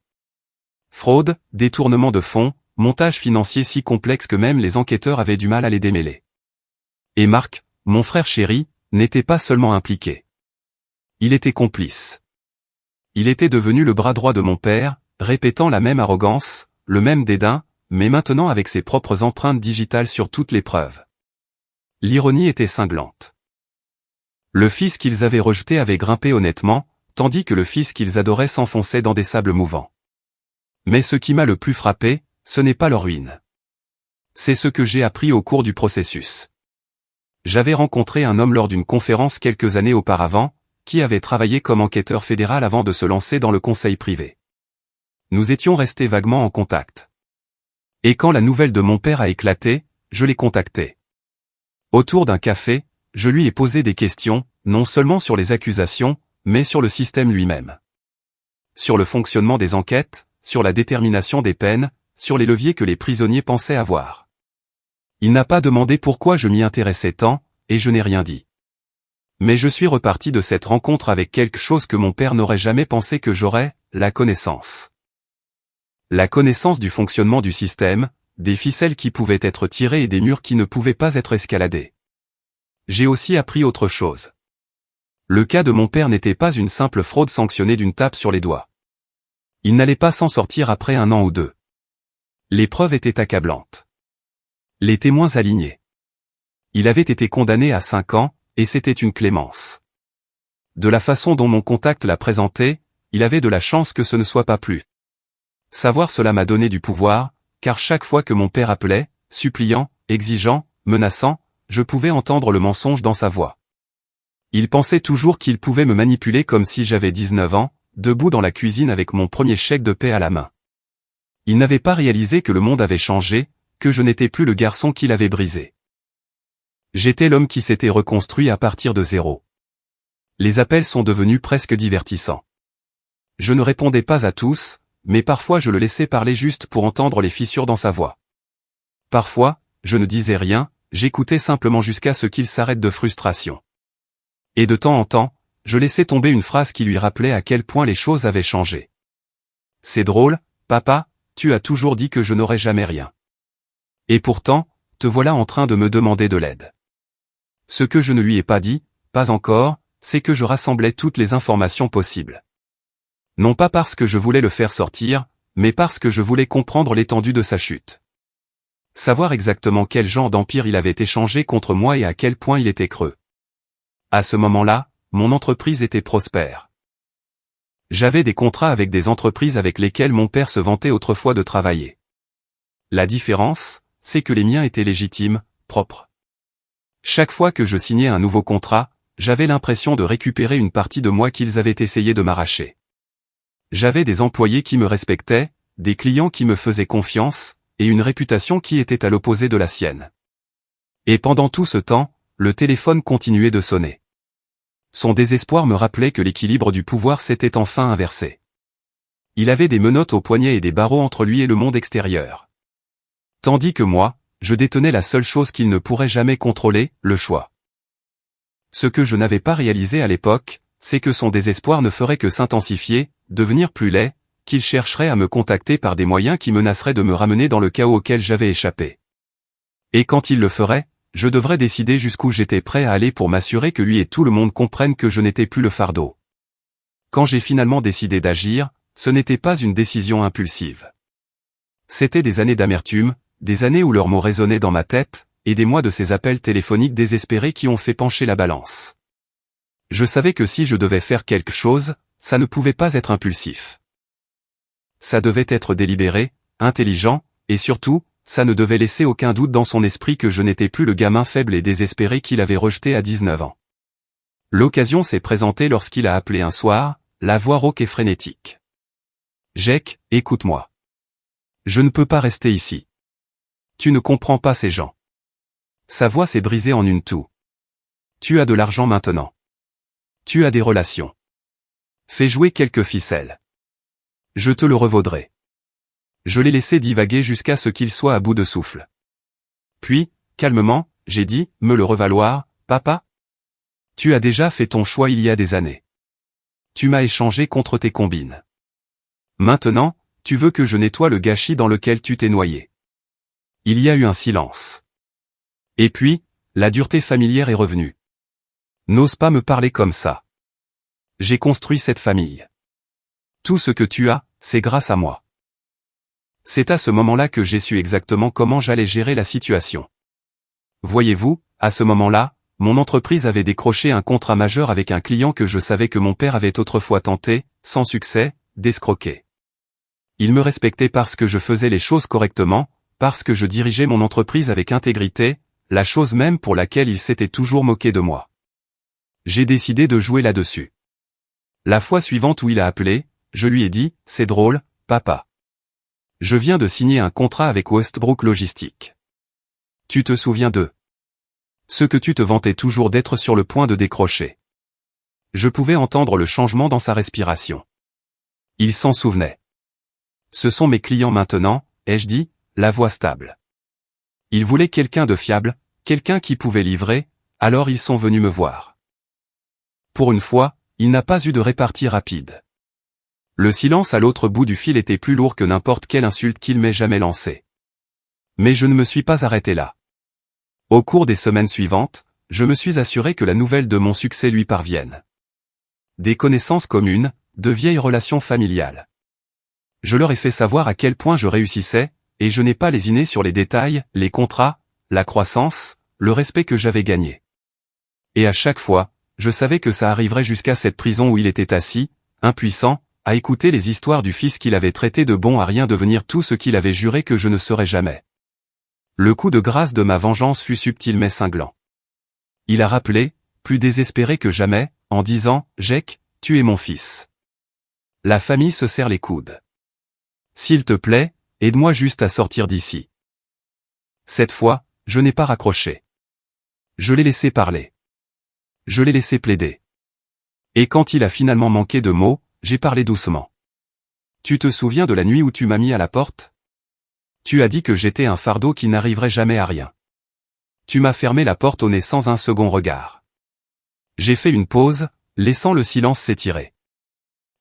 Fraude, détournement de fonds, montage financier si complexe que même les enquêteurs avaient du mal à les démêler. Et Marc, mon frère chéri, n'était pas seulement impliqué. Il était complice. Il était devenu le bras droit de mon père, répétant la même arrogance, le même dédain, mais maintenant avec ses propres empreintes digitales sur toutes les preuves. L'ironie était cinglante. Le fils qu'ils avaient rejeté avait grimpé honnêtement, tandis que le fils qu'ils adoraient s'enfonçait dans des sables mouvants. Mais ce qui m'a le plus frappé, ce n'est pas leur ruine. C'est ce que j'ai appris au cours du processus. J'avais rencontré un homme lors d'une conférence quelques années auparavant, qui avait travaillé comme enquêteur fédéral avant de se lancer dans le conseil privé. Nous étions restés vaguement en contact. Et quand la nouvelle de mon père a éclaté, je l'ai contacté. Autour d'un café, je lui ai posé des questions, non seulement sur les accusations, mais sur le système lui-même. Sur le fonctionnement des enquêtes, sur la détermination des peines, sur les leviers que les prisonniers pensaient avoir. Il n'a pas demandé pourquoi je m'y intéressais tant, et je n'ai rien dit. Mais je suis reparti de cette rencontre avec quelque chose que mon père n'aurait jamais pensé que j'aurais, la connaissance. La connaissance du fonctionnement du système, des ficelles qui pouvaient être tirées et des murs qui ne pouvaient pas être escaladés. J'ai aussi appris autre chose. Le cas de mon père n'était pas une simple fraude sanctionnée d'une tape sur les doigts. Il n'allait pas s'en sortir après 1 an ou 2. Les preuves étaient accablantes. Les témoins alignés. Il avait été condamné à 5 ans, et c'était une clémence. De la façon dont mon contact l'a présenté, il avait de la chance que ce ne soit pas plus. Savoir cela m'a donné du pouvoir, car chaque fois que mon père appelait, suppliant, exigeant, menaçant, je pouvais entendre le mensonge dans sa voix. Il pensait toujours qu'il pouvait me manipuler comme si j'avais 19 ans, debout dans la cuisine avec mon premier chèque de paie à la main. Il n'avait pas réalisé que le monde avait changé, que je n'étais plus le garçon qu'il avait brisé. J'étais l'homme qui s'était reconstruit à partir de zéro. Les appels sont devenus presque divertissants. Je ne répondais pas à tous, mais parfois je le laissais parler juste pour entendre les fissures dans sa voix. Parfois, je ne disais rien, j'écoutais simplement jusqu'à ce qu'il s'arrête de frustration. Et de temps en temps, je laissais tomber une phrase qui lui rappelait à quel point les choses avaient changé. C'est drôle, papa, tu as toujours dit que je n'aurais jamais rien. Et pourtant, te voilà en train de me demander de l'aide. Ce que je ne lui ai pas dit, pas encore, c'est que je rassemblais toutes les informations possibles. Non pas parce que je voulais le faire sortir, mais parce que je voulais comprendre l'étendue de sa chute. Savoir exactement quel genre d'empire il avait échangé contre moi et à quel point il était creux. À ce moment-là, mon entreprise était prospère. J'avais des contrats avec des entreprises avec lesquelles mon père se vantait autrefois de travailler. La différence, c'est que les miens étaient légitimes, propres. Chaque fois que je signais un nouveau contrat, j'avais l'impression de récupérer une partie de moi qu'ils avaient essayé de m'arracher. J'avais des employés qui me respectaient, des clients qui me faisaient confiance, et une réputation qui était à l'opposé de la sienne. Et pendant tout ce temps, le téléphone continuait de sonner. Son désespoir me rappelait que l'équilibre du pouvoir s'était enfin inversé. Il avait des menottes aux poignets et des barreaux entre lui et le monde extérieur. Tandis que moi, je détenais la seule chose qu'il ne pourrait jamais contrôler, le choix. Ce que je n'avais pas réalisé à l'époque, c'est que son désespoir ne ferait que s'intensifier, devenir plus laid, qu'il chercherait à me contacter par des moyens qui menaceraient de me ramener dans le chaos auquel j'avais échappé. Et quand il le ferait, je devrais décider jusqu'où j'étais prêt à aller pour m'assurer que lui et tout le monde comprennent que je n'étais plus le fardeau. Quand j'ai finalement décidé d'agir, ce n'était pas une décision impulsive. C'était des années d'amertume, des années où leurs mots résonnaient dans ma tête, et des mois de ces appels téléphoniques désespérés qui ont fait pencher la balance. Je savais que si je devais faire quelque chose, ça ne pouvait pas être impulsif. Ça devait être délibéré, intelligent, et surtout, ça ne devait laisser aucun doute dans son esprit que je n'étais plus le gamin faible et désespéré qu'il avait rejeté à 19 ans. L'occasion s'est présentée lorsqu'il a appelé un soir, la voix rauque et frénétique. « Jake, écoute-moi. Je ne peux pas rester ici. Tu ne comprends pas ces gens. » Sa voix s'est brisée en une toux. « Tu as de l'argent maintenant. Tu as des relations. Fais jouer quelques ficelles. Je te le revaudrai. » Je l'ai laissé divaguer jusqu'à ce qu'il soit à bout de souffle. Puis, calmement, j'ai dit, « Me le revaloir, papa ? Tu as déjà fait ton choix il y a des années. Tu m'as échangé contre tes combines. Maintenant, tu veux que je nettoie le gâchis dans lequel tu t'es noyé. » Il y a eu un silence. Et puis, la dureté familière est revenue. « N'ose pas me parler comme ça. J'ai construit cette famille. Tout ce que tu as, c'est grâce à moi. » C'est à ce moment-là que j'ai su exactement comment j'allais gérer la situation. Voyez-vous, à ce moment-là, mon entreprise avait décroché un contrat majeur avec un client que je savais que mon père avait autrefois tenté, sans succès, d'escroquer. Il me respectait parce que je faisais les choses correctement, parce que je dirigeais mon entreprise avec intégrité, la chose même pour laquelle il s'était toujours moqué de moi. J'ai décidé de jouer là-dessus. La fois suivante où il a appelé, je lui ai dit, « C'est drôle, papa. Je viens de signer un contrat avec Westbrook Logistique. Tu te souviens d'eux? Ce que tu te vantais toujours d'être sur le point de décrocher. » Je pouvais entendre le changement dans sa respiration. Il s'en souvenait. « Ce sont mes clients maintenant, » ai-je dit, la voix stable. Ils voulaient quelqu'un de fiable, quelqu'un qui pouvait livrer, alors ils sont venus me voir. Pour une fois, il n'a pas eu de répartie rapide. Le silence à l'autre bout du fil était plus lourd que n'importe quelle insulte qu'il m'ait jamais lancée. Mais je ne me suis pas arrêté là. Au cours des semaines suivantes, je me suis assuré que la nouvelle de mon succès lui parvienne. Des connaissances communes, de vieilles relations familiales. Je leur ai fait savoir à quel point je réussissais, et je n'ai pas lésiné sur les détails, les contrats, la croissance, le respect que j'avais gagné. Et à chaque fois, je savais que ça arriverait jusqu'à cette prison où il était assis, impuissant, à écouter les histoires du fils qu'il avait traité de bon à rien devenir tout ce qu'il avait juré que je ne serais jamais. Le coup de grâce de ma vengeance fut subtil mais cinglant. Il a rappelé, plus désespéré que jamais, en disant, « Jake, tu es mon fils. La famille se serre les coudes. S'il te plaît, aide-moi juste à sortir d'ici. » Cette fois, je n'ai pas raccroché. Je l'ai laissé parler. Je l'ai laissé plaider. Et quand il a finalement manqué de mots, j'ai parlé doucement. « Tu te souviens de la nuit où tu m'as mis à la porte? Tu as dit que j'étais un fardeau qui n'arriverait jamais à rien. Tu m'as fermé la porte au nez sans un second regard. J'ai fait une pause, laissant le silence s'étirer.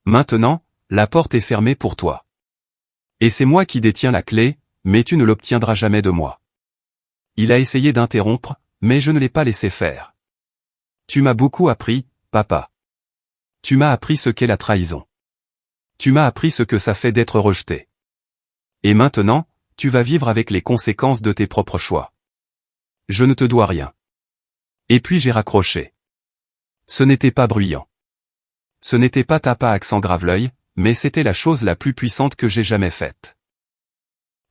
Maintenant, la porte est fermée pour toi. Et c'est moi qui détiens la clé, mais tu ne l'obtiendras jamais de moi. Il a essayé d'interrompre, mais je ne l'ai pas laissé faire. Tu m'as beaucoup appris, papa. Tu m'as appris ce qu'est la trahison. Tu m'as appris ce que ça fait d'être rejeté. Et maintenant, tu vas vivre avec les conséquences de tes propres choix. Je ne te dois rien. Et puis j'ai raccroché. Ce n'était pas bruyant. Ce n'était pas tapa accent grave-l'œil, mais c'était la chose la plus puissante que j'ai jamais faite.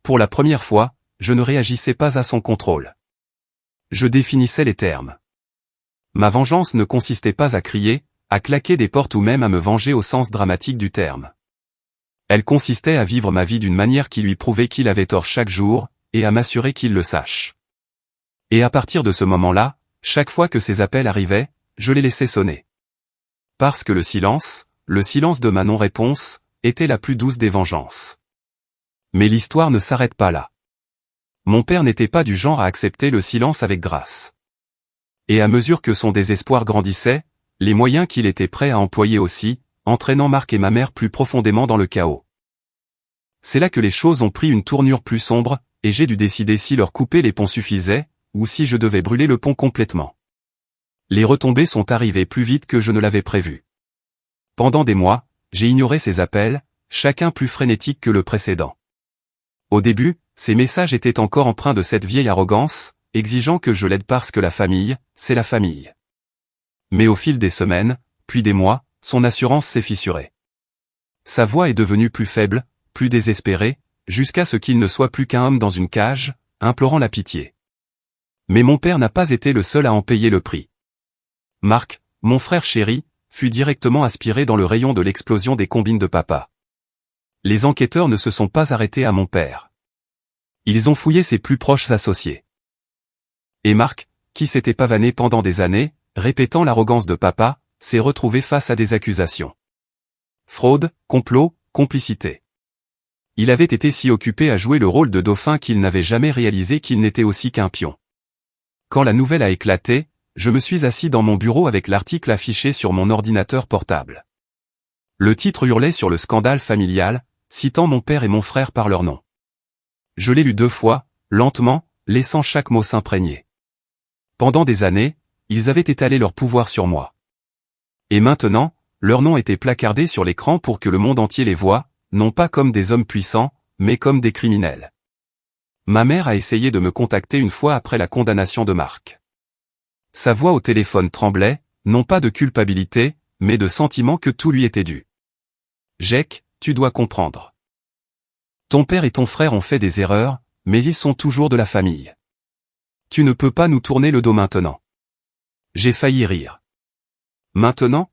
Pour la première fois, je ne réagissais pas à son contrôle. Je définissais les termes. Ma vengeance ne consistait pas à crier, à claquer des portes ou même à me venger au sens dramatique du terme. Elle consistait à vivre ma vie d'une manière qui lui prouvait qu'il avait tort chaque jour, et à m'assurer qu'il le sache. Et à partir de ce moment-là, chaque fois que ses appels arrivaient, je les laissais sonner. Parce que le silence de ma non-réponse, était la plus douce des vengeances. Mais l'histoire ne s'arrête pas là. Mon père n'était pas du genre à accepter le silence avec grâce. Et à mesure que son désespoir grandissait, les moyens qu'il était prêt à employer aussi, entraînant Marc et ma mère plus profondément dans le chaos. C'est là que les choses ont pris une tournure plus sombre, et j'ai dû décider si leur couper les ponts suffisait, ou si je devais brûler le pont complètement. Les retombées sont arrivées plus vite que je ne l'avais prévu. Pendant des mois, j'ai ignoré ses appels, chacun plus frénétique que le précédent. Au début, ses messages étaient encore empreints de cette vieille arrogance, exigeant que je l'aide parce que la famille, c'est la famille. Mais au fil des semaines, puis des mois, son assurance s'est fissurée. Sa voix est devenue plus faible, plus désespérée, jusqu'à ce qu'il ne soit plus qu'un homme dans une cage, implorant la pitié. Mais mon père n'a pas été le seul à en payer le prix. Marc, mon frère chéri, fut directement aspiré dans le rayon de l'explosion des combines de papa. Les enquêteurs ne se sont pas arrêtés à mon père. Ils ont fouillé ses plus proches associés. Et Marc, qui s'était pavané pendant des années, répétant l'arrogance de papa, s'est retrouvé face à des accusations. Fraude, complot, complicité. Il avait été si occupé à jouer le rôle de dauphin qu'il n'avait jamais réalisé qu'il n'était aussi qu'un pion. Quand la nouvelle a éclaté, je me suis assis dans mon bureau avec l'article affiché sur mon ordinateur portable. Le titre hurlait sur le scandale familial, citant mon père et mon frère par leur nom. Je l'ai lu 2 fois, lentement, laissant chaque mot s'imprégner. Pendant des années, ils avaient étalé leur pouvoir sur moi. Et maintenant, leur nom était placardé sur l'écran pour que le monde entier les voie, non pas comme des hommes puissants, mais comme des criminels. Ma mère a essayé de me contacter une fois après la condamnation de Marc. Sa voix au téléphone tremblait, non pas de culpabilité, mais de sentiment que tout lui était dû. « Jake, tu dois comprendre. Ton père et ton frère ont fait des erreurs, mais ils sont toujours de la famille. Tu ne peux pas nous tourner le dos maintenant. » J'ai failli rire. Maintenant?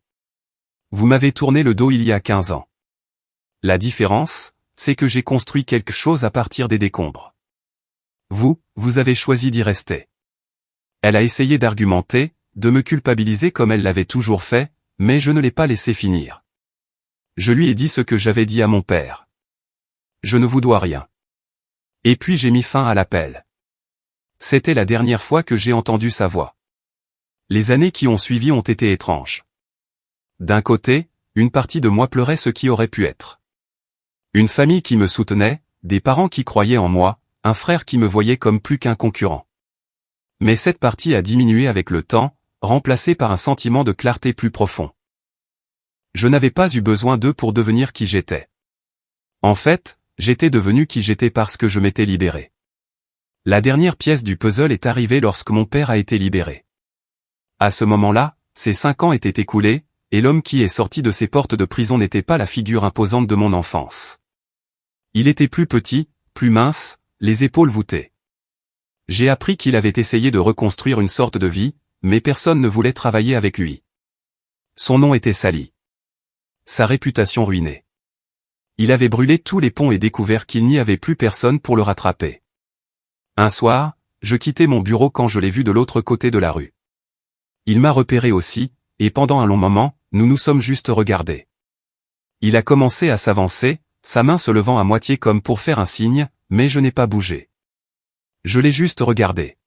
Vous m'avez tourné le dos il y a 15 ans. La différence, c'est que j'ai construit quelque chose à partir des décombres. Vous avez choisi d'y rester. Elle a essayé d'argumenter, de me culpabiliser comme elle l'avait toujours fait, mais je ne l'ai pas laissé finir. Je lui ai dit ce que j'avais dit à mon père. Je ne vous dois rien. Et puis j'ai mis fin à l'appel. C'était la dernière fois que j'ai entendu sa voix. Les années qui ont suivi ont été étranges. D'un côté, une partie de moi pleurait ce qui aurait pu être. Une famille qui me soutenait, des parents qui croyaient en moi, un frère qui me voyait comme plus qu'un concurrent. Mais cette partie a diminué avec le temps, remplacée par un sentiment de clarté plus profond. Je n'avais pas eu besoin d'eux pour devenir qui j'étais. En fait, j'étais devenu qui j'étais parce que je m'étais libéré. La dernière pièce du puzzle est arrivée lorsque mon père a été libéré. À ce moment-là, ces 5 ans étaient écoulés, et l'homme qui est sorti de ses portes de prison n'était pas la figure imposante de mon enfance. Il était plus petit, plus mince, les épaules voûtées. J'ai appris qu'il avait essayé de reconstruire une sorte de vie, mais personne ne voulait travailler avec lui. Son nom était sali. Sa réputation ruinée. Il avait brûlé tous les ponts et découvert qu'il n'y avait plus personne pour le rattraper. Un soir, je quittais mon bureau quand je l'ai vu de l'autre côté de la rue. Il m'a repéré aussi, et pendant un long moment, nous nous sommes juste regardés. Il a commencé à s'avancer, sa main se levant à moitié comme pour faire un signe, mais je n'ai pas bougé. Je l'ai juste regardé.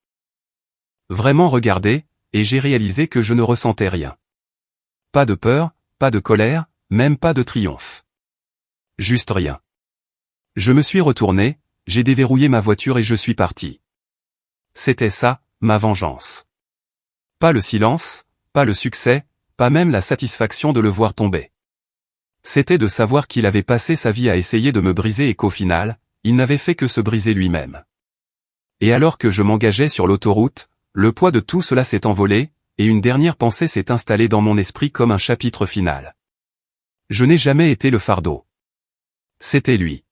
Vraiment regardé, et j'ai réalisé que je ne ressentais rien. Pas de peur, pas de colère, même pas de triomphe. Juste rien. Je me suis retourné, j'ai déverrouillé ma voiture et je suis parti. C'était ça, ma vengeance. Pas le silence, pas le succès, pas même la satisfaction de le voir tomber. C'était de savoir qu'il avait passé sa vie à essayer de me briser et qu'au final, il n'avait fait que se briser lui-même. Et alors que je m'engageais sur l'autoroute, le poids de tout cela s'est envolé, et une dernière pensée s'est installée dans mon esprit comme un chapitre final. Je n'ai jamais été le fardeau. C'était lui.